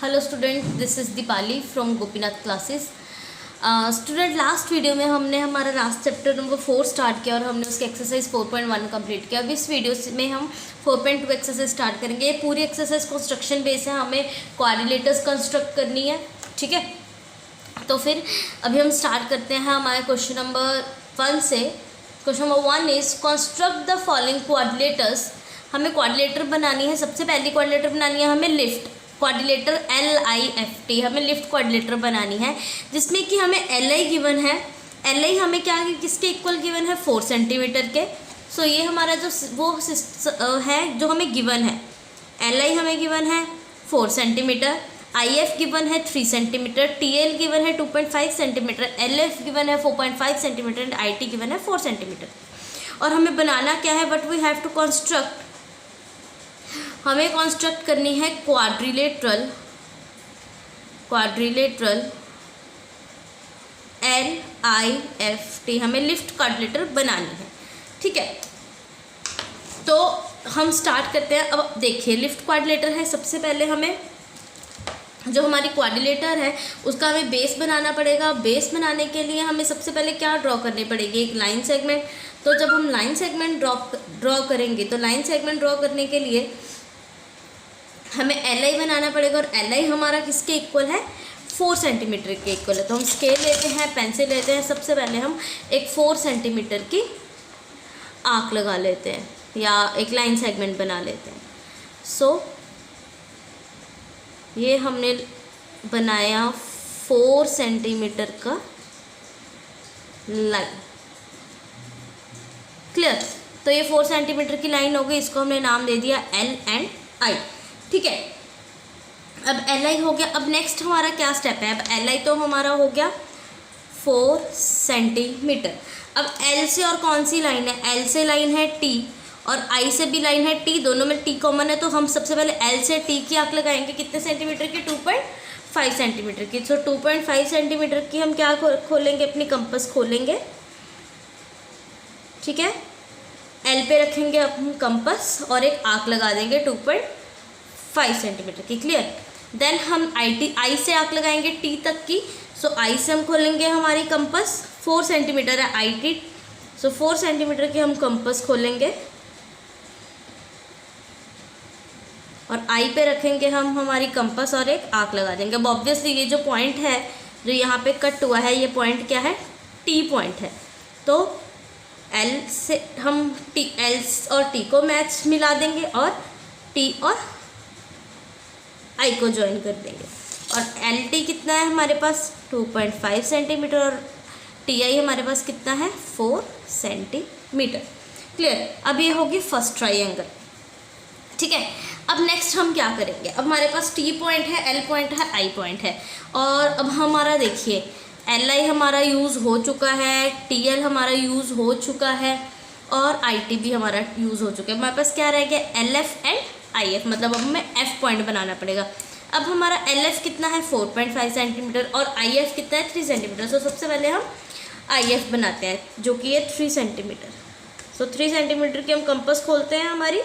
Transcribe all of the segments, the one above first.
Hello student, this is Deepali from Gopinath classes. Student, last video में हमने हमारा लास्ट चैप्टर नंबर 4 स्टार्ट किया और हमने उसके एक्सरसाइज 4.1 कंप्लीट किया। अब इस वीडियो में हम 4.2 एक्सरसाइज स्टार्ट करेंगे। ये पूरी एक्सरसाइज कंस्ट्रक्शन बेस है, हमें क्वाड्रिलेटर्स कंस्ट्रक्ट करनी है। ठीक है, तो फिर अभी हम स्टार्ट करते हैं हमारे क्वेश्चन नंबर 1 से। Question number 1 is construct the following quadrilaterals. हमें क्वाड्रिलेटर बनानी है। सबसे पहली क्वाड्रिलेटर बनानी है हमें लिफ्ट क्वाड्रिलेटर, LIFT। हमें लिफ्ट क्वाड्रिलेटर बनानी है जिसमें कि हमें LI गिवन है। LI हमें क्या किसके इक्वल गिवन है, 4 सेंटीमीटर के। सो ये हमारा जो वो है जो हमें गिवन है। LI हमें गिवन है 4 सेंटीमीटर, IF गिवन है 3 सेंटीमीटर, TL गिवन है 2.5 सेंटीमीटर, LF गिवन है 4.5 सेंटीमीटर एंड IT गिवन है 4 सेंटीमीटर। और हमें बनाना क्या है, but we have to construct, हमें कंस्ट्रक्ट करनी है क्वाड्रिलेटरल LIFT। हमें लिफ्ट क्वाड्रिलेटर बनानी है। ठीक है, तो हम स्टार्ट करते हैं। अब देखिए, लिफ्ट क्वाड्रिलेटर है। सबसे पहले हमें जो हमारी क्वाड्रिलेटर है उसका हमें बेस बनाना पड़ेगा। बेस बनाने के लिए हमें सबसे पहले क्या ड्रॉ करनी पड़ेगी, एक लाइन सेगमेंट। तो जब हम लाइन सेगमेंट ड्रॉ करेंगे तो लाइन सेगमेंट ड्रॉ करने के लिए हमें LI बनाना पड़ेगा। और LI हमारा किसके इक्वल है, 4 सेंटीमीटर के इक्वल है। तो हम स्केल लेते हैं, पेंसिल लेते हैं। सबसे पहले हम एक 4 सेंटीमीटर की आर्क लगा लेते हैं या एक लाइन सेगमेंट बना लेते हैं। सो ये हमने बनाया 4 सेंटीमीटर का लाइन। क्लियर? तो ये 4 सेंटीमीटर की लाइन हो गई। इसको हमने नाम दे दिया L एंड I। ठीक है, अब LI हो गया। अब नेक्स्ट हमारा क्या स्टेप है, अब LI तो हमारा हो गया 4 सेंटीमीटर। अब L से और कौन सी लाइन है, L से लाइन है T और I से भी लाइन है T, दोनों में T कॉमन है। तो हम सबसे पहले L से T की आर्क लगाएंगे। कितने सेंटीमीटर की, 2.5 सेंटीमीटर की। तो 2.5 सेंटीमीटर की हम क्या खोलेंगे, अपनी कंपास खोलेंगे। ठीक है, L पे रखेंगे हम कंपास और एक आर्क लगा देंगे 2.5 सेंटीमीटर की। क्लियर? देन हम I से आर्क लगाएंगे T तक की। सो I से हम खोलेंगे हमारी कंपास, 4 सेंटीमीटर है IT। सो 4 सेंटीमीटर की हम कंपास खोलेंगे और I पे रखेंगे हम हमारी कंपास और एक आर्क लगा देंगे। अब ऑब्वियसली ये जो पॉइंट है जो यहाँ पे कट हुआ है, ये पॉइंट क्या है, T पॉइंट है। तो L से हम L और T को मैच मिला देंगे और T और I को ज्वाइन कर देंगे। और LT कितना है हमारे पास, 2.5 सेंटीमीटर और TI हमारे पास कितना है, 4 सेंटीमीटर। क्लियर? अब ये होगी फर्स्ट ट्राइंगल। ठीक है, अब नेक्स्ट हम क्या करेंगे, अब हमारे पास T पॉइंट है, L पॉइंट है, I पॉइंट है। और अब हमारा देखिए, LI हमारा यूज़ हो चुका है, TL हमारा यूज़ हो चुका है और IT भी हमारा यूज़ हो चुका है। हमारे पास क्या रह गया, LF एंड IF। मतलब अब हमें F पॉइंट बनाना पड़ेगा। अब हमारा LF कितना है, 4.5 सेंटीमीटर और IF कितना है, 3 सेंटीमीटर। सो सबसे पहले हम IF बनाते हैं जो कि है 3 सेंटीमीटर। सो 3 सेंटीमीटर की हम कंपास खोलते हैं। हमारी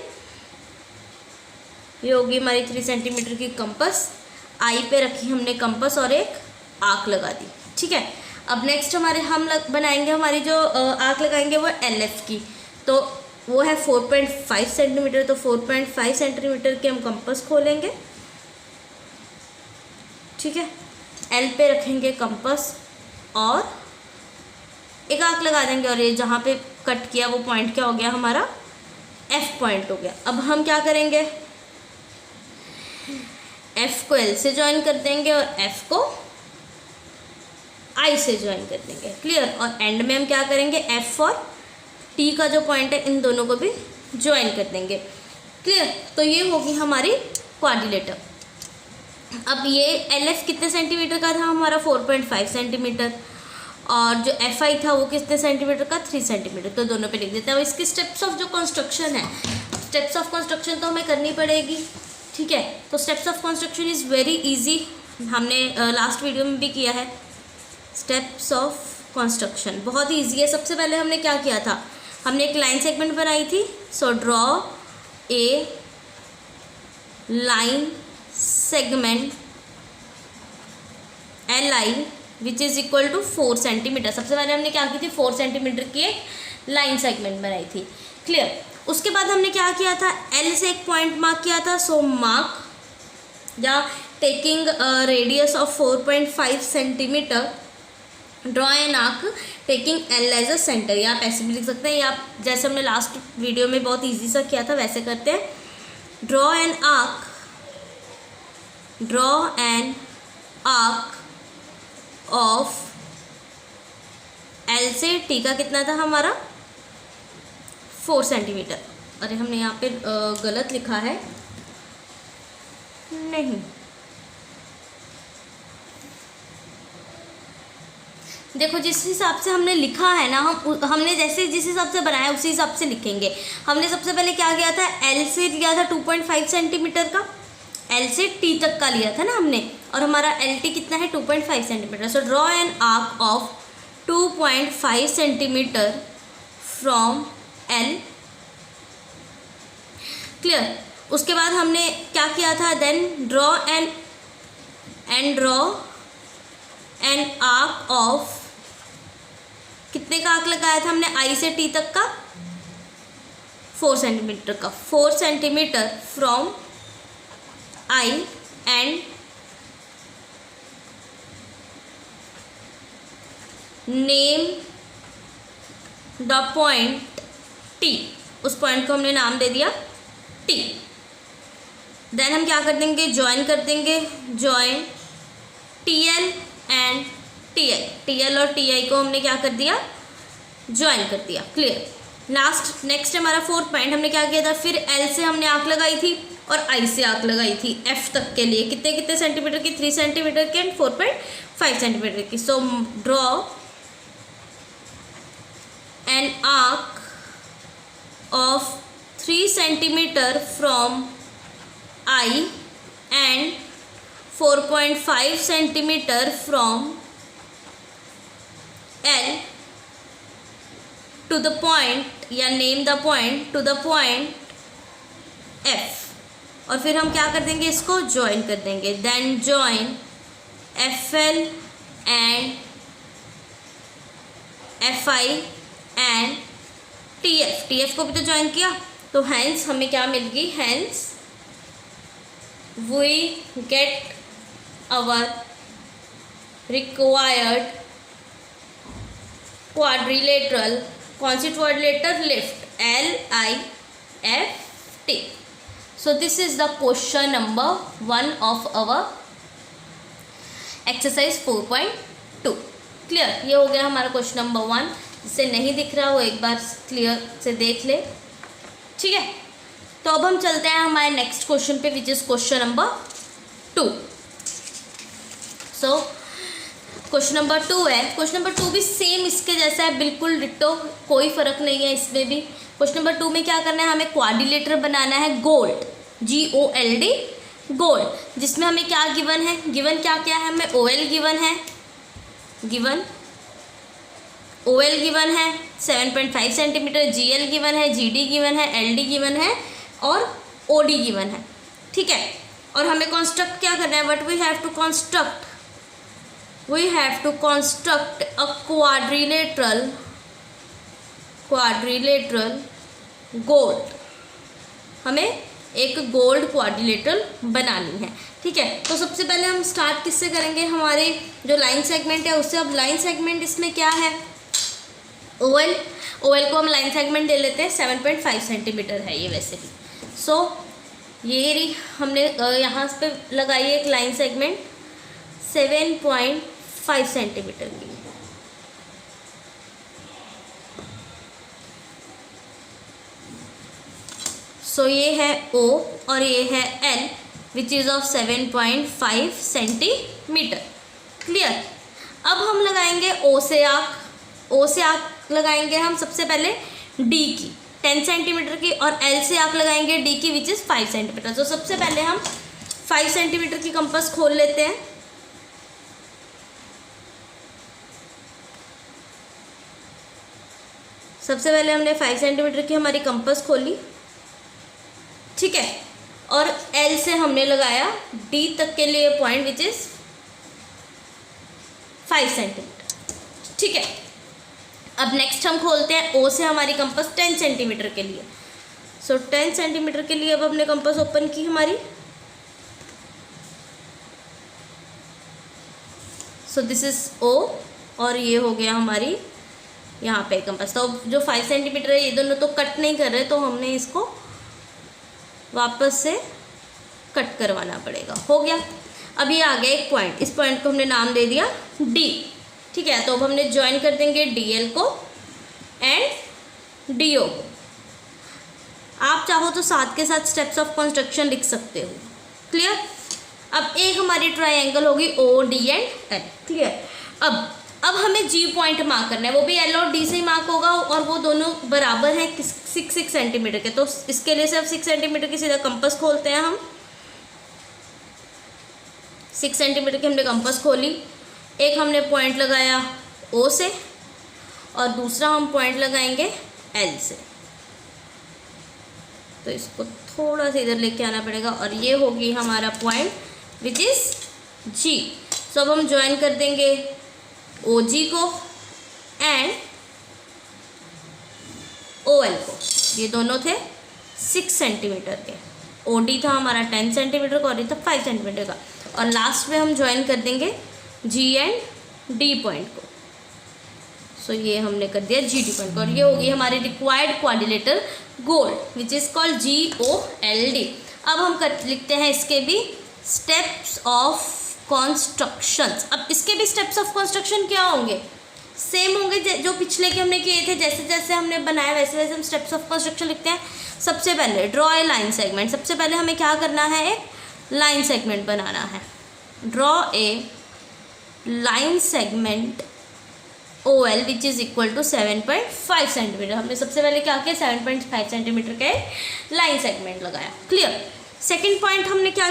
ये होगी हमारी 3 सेंटीमीटर की कंपास। I पे रखी हमने कंपास और एक आर्क लगा दी। ठीक है, अब नेक्स्ट हमारे हम बनाएंगे, हमारी जो आर्क लगाएंगे वो LF की। तो वो है 4.5 सेंटीमीटर। तो 4.5 सेंटीमीटर के हम कंपास खोलेंगे। ठीक है, L पे रखेंगे कंपास और एक आर्क लगा देंगे और ये जहाँ पे कट किया वो पॉइंट क्या हो गया, हमारा F पॉइंट हो गया। अब हम क्या करेंगे, F को L से ज्वाइन कर देंगे और F को I से ज्वाइन कर देंगे। क्लियर? और एंड में हम क्या करेंगे, F और T का जो पॉइंट है इन दोनों को भी ज्वाइन कर देंगे। क्लियर? तो ये होगी हमारी क्वाड्रिलेटर। अब ये LF कितने सेंटीमीटर का था हमारा, 4.5 सेंटीमीटर और जो FI था वो कितने सेंटीमीटर का, 3 सेंटीमीटर। तो दोनों पे लिख देते हैं। अब इसके स्टेप्स ऑफ जो कंस्ट्रक्शन है, स्टेप्स ऑफ कंस्ट्रक्शन तो हमें करनी पड़ेगी। ठीक है, तो steps of construction is very easy. हमने लास्ट वीडियो में भी किया है। स्टेप्स ऑफ कंस्ट्रक्शन बहुत ही ईजी है। सबसे पहले हमने क्या किया था, हमने एक लाइन सेगमेंट बनाई थी। So draw a line segment LI which is equal to 4 centimetre. सबसे पहले हमने क्या की थी, 4 सेंटीमीटर की एक लाइन सेगमेंट बनाई थी। क्लियर। उसके बाद हमने क्या किया था, L से एक पॉइंट मार्क किया था। सो मार्क या taking radius of 4.5 centimetre, draw an arc taking L as a centre. या आप ऐसे भी लिख सकते हैं, या आप जैसे हमने लास्ट वीडियो में बहुत इजी सा किया था वैसे करते हैं। Draw an arc of L से T का कितना था हमारा, 4 सेंटीमीटर। अरे हमने यहाँ पे गलत लिखा है, नहीं, देखो जिस हिसाब से हमने लिखा है ना, हमने जैसे जिस हिसाब से बनाया उसी हिसाब से लिखेंगे। हमने सबसे पहले क्या किया था, L से लिया था 2.5 सेंटीमीटर का, L से T तक का लिया था ना हमने, और हमारा LT कितना है 2.5 centimetre. So draw an arc of 2.5 centimetre from L। Clear. उसके बाद हमने क्या किया था, then draw an arc of, कितने का आर्क लगाया था हमने, I से T तक का 4 सेंटीमीटर का, 4 centimetre from I and name the point T। उस पॉइंट को हमने नाम दे दिया T। देन हम क्या कर देंगे, ज्वाइन कर देंगे, join TL and TI। TL और TI को हमने क्या कर दिया, ज्वाइन कर दिया। क्लियर। लास्ट नेक्स्ट हमारा 4th पॉइंट, हमने क्या किया था, फिर L से हमने आर्क लगाई थी और I से आर्क लगाई थी F तक के लिए, कितने कितने सेंटीमीटर की, 3 सेंटीमीटर की एंड 4.5 सेंटीमीटर की। So draw an arc of 3 centimetre from I and 4.5 centimetre from L to the point, या name the point to the point F। और फिर हम क्या कर देंगे, इसको ज्वाइन कर देंगे। Then join FL and FI and TF। TF को भी तो ज्वाइन किया, तो हैंस हमें क्या मिल गई, hence we get our required quadrilateral, कौन सी quadrilateral, lift, LIFT। So this is the question number 1 of our exercise 4.2। Clear. ये हो गया हमारा क्वेश्चन नंबर 1। जिससे नहीं दिख रहा वो एक बार क्लियर से देख ले। ठीक है, तो अब हम चलते हैं हमारे नेक्स्ट क्वेश्चन पे, which is question number 2। So question number 2 है। क्वेश्चन नंबर 2 भी सेम इसके जैसा है, बिल्कुल डिट्टो, कोई फ़र्क नहीं है इसमें भी। क्वेश्चन नंबर 2 में क्या करना है, हमें क्वाड्रिलेटर बनाना है, गोल्ड, GOLD, गोल्ड, जिसमें हमें क्या गिवन है, गिवन क्या क्या है, हमें OL गिवन है, गिवन OL गिवन है 7.5 सेंटीमीटर, GL गिवन है, GD गिवन है, LD गिवन है और OD गिवन है। ठीक है, और हमें कॉन्स्ट्रक्ट क्या करना है, but we have to construct a quadrilateral gold. हमें एक गोल्ड क्वाड्रिलेटरल बनानी है। ठीक है, तो सबसे पहले हम स्टार्ट किससे करेंगे, हमारे जो लाइन सेगमेंट है उससे। अब लाइन सेगमेंट इसमें क्या है, OL को हम लाइन सेगमेंट दे लेते हैं, 7.5 सेंटीमीटर है ये वैसे भी। सो ये हमने यहाँ पे लगाई है एक लाइन सेगमेंट 7.5 सेंटीमीटर की। सो ये है O और ये है L, which is of 7.5 centimetre. Clear. अब हम लगाएंगे O से आर्क लगाएंगे हम सबसे पहले D की 10 सेंटीमीटर की, और L से आर्क लगाएंगे D की, विच इज़ 5 सेंटीमीटर। तो सबसे पहले हम 5 सेंटीमीटर की कंपास खोल लेते हैं। सबसे पहले हमने 5 सेंटीमीटर की हमारी कंपास खोली। ठीक है, और L से हमने लगाया D तक के लिए पॉइंट, विच इज़ 5 सेंटीमीटर। ठीक है, अब नेक्स्ट हम खोलते हैं ओ से हमारी कंपास 10 सेंटीमीटर के लिए। सो 10 सेंटीमीटर के लिए अब हमने कंपास ओपन की हमारी। सो दिस इज ओ और ये हो गया हमारी यहाँ पे कंपास। तो जो 5 सेंटीमीटर है ये दोनों तो कट नहीं कर रहे, तो हमने इसको वापस से कट करवाना पड़ेगा। हो गया। अब ये आ गया एक पॉइंट, इस पॉइंट को हमने नाम दे दिया डी। ठीक है, तो अब हमने ज्वाइन कर देंगे डीएल को एंड डीओ को। आप चाहो तो साथ के साथ स्टेप्स ऑफ कंस्ट्रक्शन लिख सकते हो। क्लियर। अब एक हमारी ट्रायंगल होगी O D and L. Clear. अब हमें जी पॉइंट मार्क करना है, वो भी एल और डी से ही मार्क होगा और वो दोनों बराबर हैं 6 सेंटीमीटर के। तो इसके लिए सिर्फ 6 सेंटीमीटर की सीधा कंपास खोलते हैं हम। 6 सेंटीमीटर की हमने कंपास खोली, एक हमने पॉइंट लगाया ओ से और दूसरा हम पॉइंट लगाएंगे एल से। तो इसको थोड़ा सा इधर लेके आना पड़ेगा और ये होगी हमारा पॉइंट विच इज जी। सो अब हम ज्वाइन कर देंगे ओ जी को एंड ओ एल को। ये दोनों थे 6 सेंटीमीटर के। ओ डी था हमारा 10 सेंटीमीटर का और ये था 5 सेंटीमीटर का। और लास्ट में हम ज्वाइन कर देंगे जी एंड डी पॉइंट को। सो ये हमने कर दिया जी डी पॉइंट को और ये होगी हमारी required quadrilateral gold which is called G O L D. अब हम लिखते हैं इसके भी स्टेप्स ऑफ कॉन्स्ट्रक्शंस। अब इसके भी स्टेप्स ऑफ कंस्ट्रक्शन क्या होंगे? सेम होंगे जो पिछले के हमने किए थे। जैसे जैसे हमने बनाया वैसे वैसे हम स्टेप्स ऑफ कंस्ट्रक्शन लिखते हैं। सबसे पहले ड्रॉ ए लाइन सेगमेंट। सबसे पहले हमें क्या करना है? एक लाइन सेगमेंट बनाना है। Draw a line segment O L which is equal to 7.5 centimetre. हमने सबसे पहले क्या किया? 7.5 सेंटीमीटर का लाइन सेगमेंट लगाया। क्लियर। सेकेंड पॉइंट हमने क्या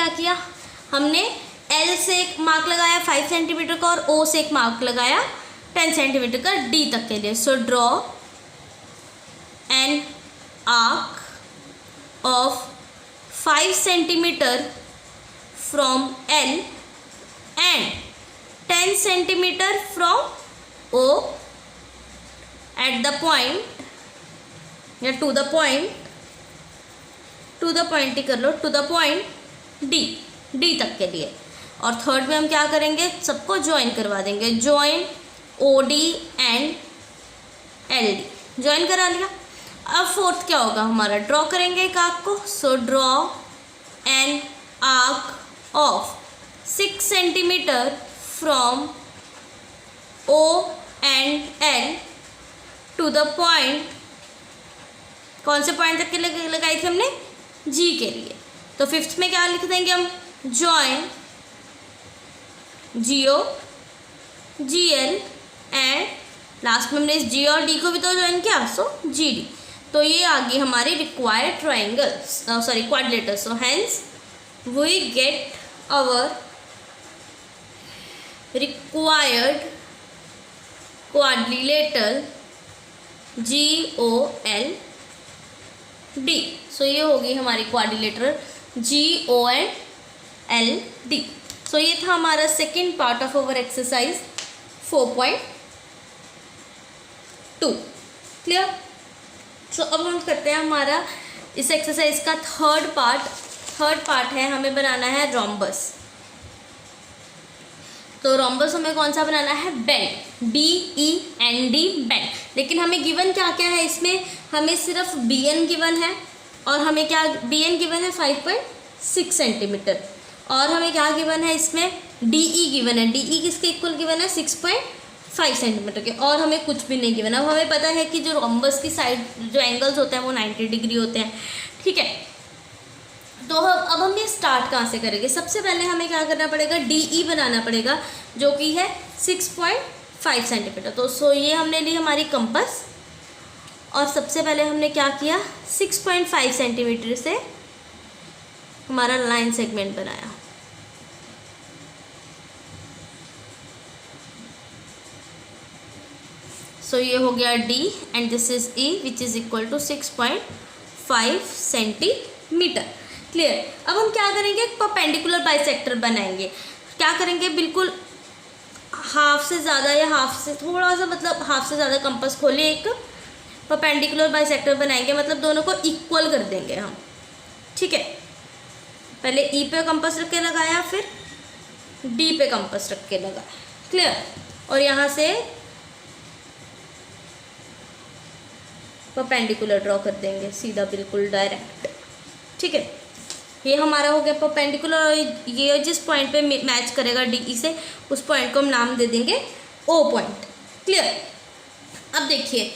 किया? हमने एल से एक मार्क लगाया 5 सेंटीमीटर का और ओ से एक मार्क लगाया 10 सेंटीमीटर का डी तक के लिए। So draw an arc of 5 centimetre from L and 10 centimetre from O at the point या टू द पॉइंट ही कर लो, टू द पॉइंट डी तक के लिए। और थर्ड में हम क्या करेंगे? सबको ज्वाइन करवा देंगे। Join O D and L D. Join करा लिया। अब फोर्थ क्या होगा हमारा? ड्रॉ करेंगे एक आर्क को। So draw an arc of 6 centimetre from O and L to the point. कौन से पॉइंट तक के लगाई थी हमने? जी के लिए। तो फिफ्थ में क्या लिख देंगे हम? Join G O G L and last में हमने इस जी और डी को भी तो ज्वाइन किया, सो जी डी। तो ये आ गई हमारी required triangles, sorry quadrilateral. So hence we get our required quadrilateral G O L D. So ये होगी हमारी quadrilateral G O L D. So ये था हमारा second part of our exercise 4.2। Clear. So अब हम करते हैं हमारा इस एक्सरसाइज का थर्ड पार्ट है, हमें बनाना है रोम्बस। तो रोम्बस हमें कौन सा बनाना है? Bend, BEND bend. लेकिन हमें गिवन क्या क्या है इसमें? हमें सिर्फ BN गिवन है और हमें क्या BN गिवन है 5.6 सेंटीमीटर और हमें क्या गिवन है इसमें? DE गिवन है। DE किसके इक्वल गिवन है? 6.5 सेंटीमीटर के। और हमें कुछ भी नहीं गिवन है। अब हमें पता है कि जो रोम्बस की साइड जो एंगल्स होते हैं वो 90 डिग्री होते हैं। ठीक है, तो अब हम ये स्टार्ट कहाँ से करेंगे? सबसे पहले हमें क्या करना पड़ेगा? DE बनाना पड़ेगा जो कि है 6.5 सेंटीमीटर। तो सो ये हमने ली हमारी कंपास और सबसे पहले हमने क्या किया? 6.5 सेंटीमीटर से हमारा लाइन सेगमेंट बनाया। सो ये हो गया D and this is E which is equal to 6.5 centimetre. Clear. अब हम क्या करेंगे? परपेंडिकुलर बाइसेक्टर बनाएंगे। क्या करेंगे, बिल्कुल हाफ से ज़्यादा या हाफ से थोड़ा सा, मतलब हाफ से ज़्यादा कंपास खोलिए, एक परपेंडिकुलर बाइसेक्टर बनाएंगे, मतलब दोनों को इक्वल कर देंगे हम। ठीक है, पहले ई पे कंपास रख के लगाया, फिर डी पे कंपास रख के लगाया। क्लियर। और यहाँ से परपेंडिकुलर ड्रॉ कर देंगे सीधा, बिल्कुल डायरेक्ट। ठीक है, ये हमारा हो गया परपेंडिकुलर। और ये जिस पॉइंट पे मैच करेगा डी से, उस पॉइंट को हम नाम दे देंगे ओ पॉइंट। क्लियर। अब देखिए,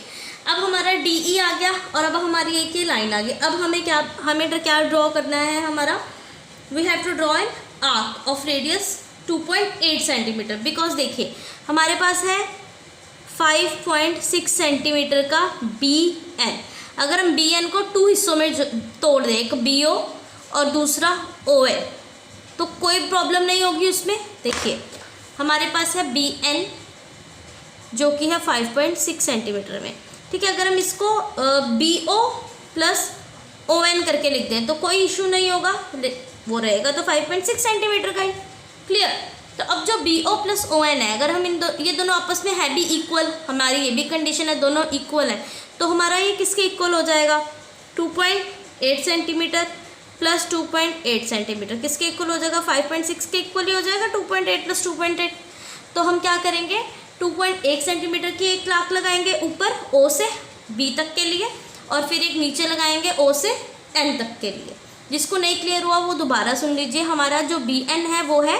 अब हमारा डी ई आ गया और अब हमारी एक ही लाइन आ गई। अब हमें क्या ड्रॉ करना है हमारा, we have to draw an arc of radius 2.8 centimetre. Because देखिए हमारे पास है 5.6 सेंटीमीटर का बी एन। अगर हम बी एन को 2 हिस्सों में तोड़ दें, एक बी ओ और दूसरा ओ एल, तो कोई प्रॉब्लम नहीं होगी उसमें। देखिए हमारे पास है बी एन जो कि है 5.6 सेंटीमीटर में। ठीक है, अगर हम इसको B O plus O N करके लिख दें तो कोई इशू नहीं होगा, वो रहेगा तो 5.6 सेंटीमीटर का ही। क्लियर। तो अब जो B O plus O N है, अगर हम ये दोनों आपस में है भी इक्वल, हमारी ये भी कंडीशन है, दोनों इक्वल है, तो हमारा ये किसके इक्वल हो जाएगा, 2.8 सेंटीमीटर प्लस 2.8 सेंटीमीटर किसके इक्वल हो जाएगा, 5.6 के इक्वल ही हो जाएगा, 2.8 प्लस 2.8। तो हम क्या करेंगे, 2.8 सेंटीमीटर की एक लाक लगाएंगे ऊपर ओ से बी तक के लिए, और फिर एक नीचे लगाएंगे ओ से एन तक के लिए। जिसको नहीं क्लियर हुआ वो दोबारा सुन लीजिए। हमारा जो बी एन है वो है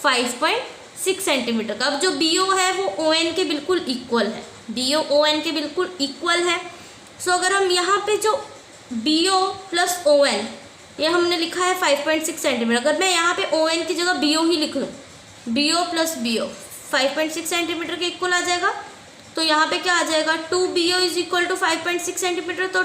5.6 सेंटीमीटर का। अब जो बी ओ है वो ओ एन के बिल्कुल इक्वल है, बी ओ एन के बिल्कुल इक्वल है। सो अगर हम यहाँ पे जो B O plus O N, ये हमने लिखा है 5.6 सेंटीमीटर, अगर मैं यहाँ पे ओ एन की जगह बी ओ ही लिख लूँ, B O plus B O 5.6 centimetre के इक्वल आ जाएगा। तो यहाँ पे क्या आ जाएगा, 2 B O is equal to 5.6 centimetre. तो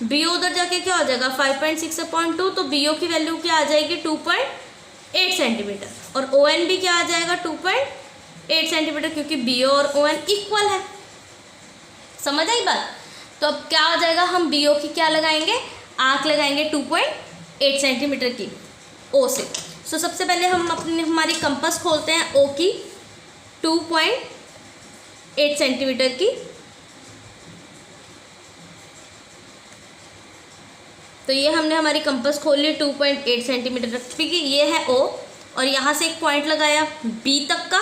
बी ओ उधर जाके क्या हो जाएगा, 5.6/2, तो बी ओ की वैल्यू क्या आ जाएगी, 2.8 सेंटीमीटर। और ओ एन भी क्या आ जाएगा, 2.8 सेंटीमीटर, क्योंकि बी ओ और ओ एन इक्वल है। समझ आई बात। तो अब क्या आ जाएगा, हम बी ओ की क्या लगाएंगे, आर्क लगाएंगे 2.8 सेंटीमीटर की ओ से। सो सबसे पहले हम हमारी कंपास खोलते हैं ओ की 2.8 सेंटीमीटर की। तो ये हमने हमारी कंपास खोल ली 2.8 सेंटीमीटर रख की, ये है ओ, और यहाँ से एक पॉइंट लगाया बी तक का,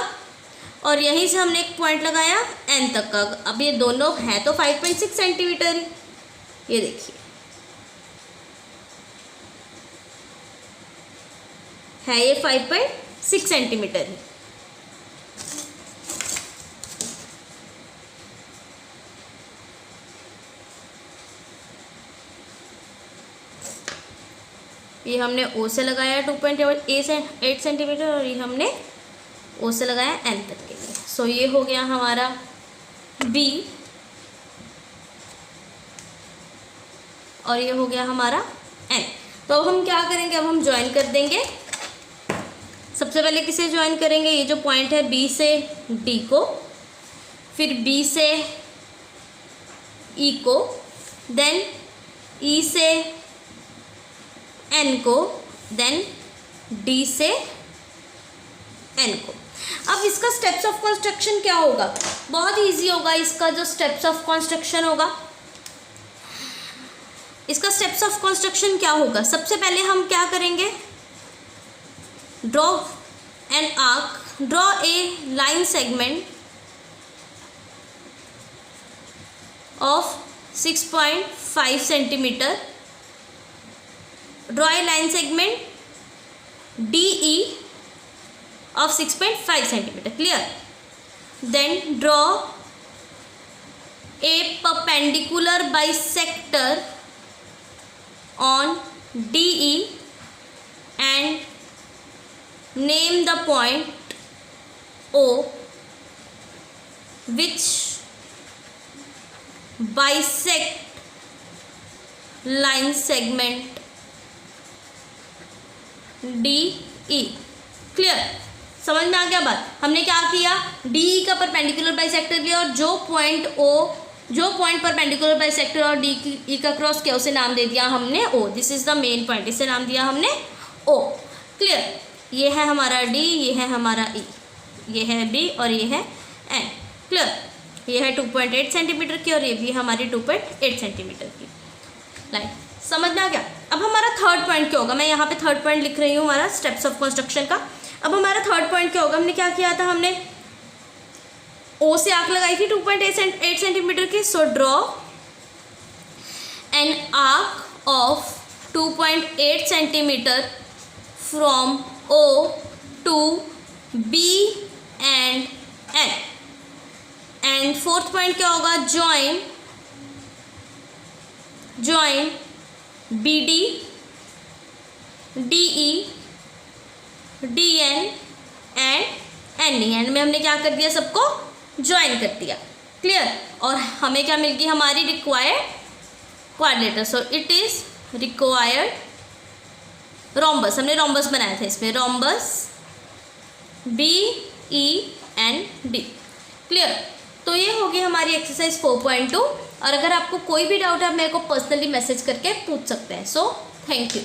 और यहीं से हमने एक पॉइंट लगाया एन तक का। अब ये दोनों हैं तो 5.6 सेंटीमीटर ही, ये देखिए है ये 5.6 सेंटीमीटर ही। ये हमने ओ से लगाया 2.8 सेंटीमीटर, और ये हमने ओ से लगाया एन तक के लिए। सो ये हो गया हमारा बी, और ये हो गया हमारा एन। तो अब हम क्या करेंगे, अब हम ज्वाइन कर देंगे। सबसे पहले किसे ज्वाइन करेंगे, ये जो पॉइंट है बी से डी को, फिर बी से ई को, देन ई से एन को, देन डी से एन को। अब इसका स्टेप्स ऑफ कंस्ट्रक्शन क्या होगा, बहुत इजी होगा। इसका जो स्टेप्स ऑफ कंस्ट्रक्शन होगा, इसका स्टेप्स ऑफ कंस्ट्रक्शन क्या होगा, सबसे पहले हम क्या करेंगे, draw an arc, draw a line segment of 6.5 centimetre, draw a line segment DE of 6.5 centimeter. Clear? Then draw a perpendicular bisector on DE and name the point O which bisect line segment D E. Clear, समझ में आ गया बात। हमने क्या किया, D E का perpendicular bisector लिया, और जो पॉइंट परपेंडिकुलर बाइसेक्टर और डी ई का क्रॉस किया उसे नाम दे दिया हमने O. This is the main point, इसे नाम दिया हमने ओ। क्लियर। ये है हमारा डी, ये है हमारा ई, ये है बी और ये है एन। क्लियर? ये है 2.8 सेंटीमीटर की और ये भी हमारी 2.8 सेंटीमीटर की लाइन। समझ में आ गया? अब हमारा थर्ड पॉइंट क्या होगा? मैं यहाँ पे थर्ड पॉइंट लिख रही हूँ हमारा स्टेप्स ऑफ कंस्ट्रक्शन का। अब हमारा थर्ड पॉइंट क्या होगा? हमने क्या किया था? हमने ओ से आर्क लगाई थी 2.8 सेंटीमीटर की। So draw an arc of 2.8 centimetre from O to B and N. And fourth point क्या होगा? Join B D, D E, D N and N E. End में हमने क्या कर दिया? सबको ज्वाइन कर दिया। क्लियर? और हमें क्या मिल गई? हमारी required quadrilateral. So it is required rhombus. हमने रोम्बस बनाया था इसमें, rhombus B E N D. Clear? तो ये होगी हमारी एक्सरसाइज 4.2। और अगर आपको कोई भी डाउट है आप मेरे को पर्सनली मैसेज करके पूछ सकते हैं। So thank you.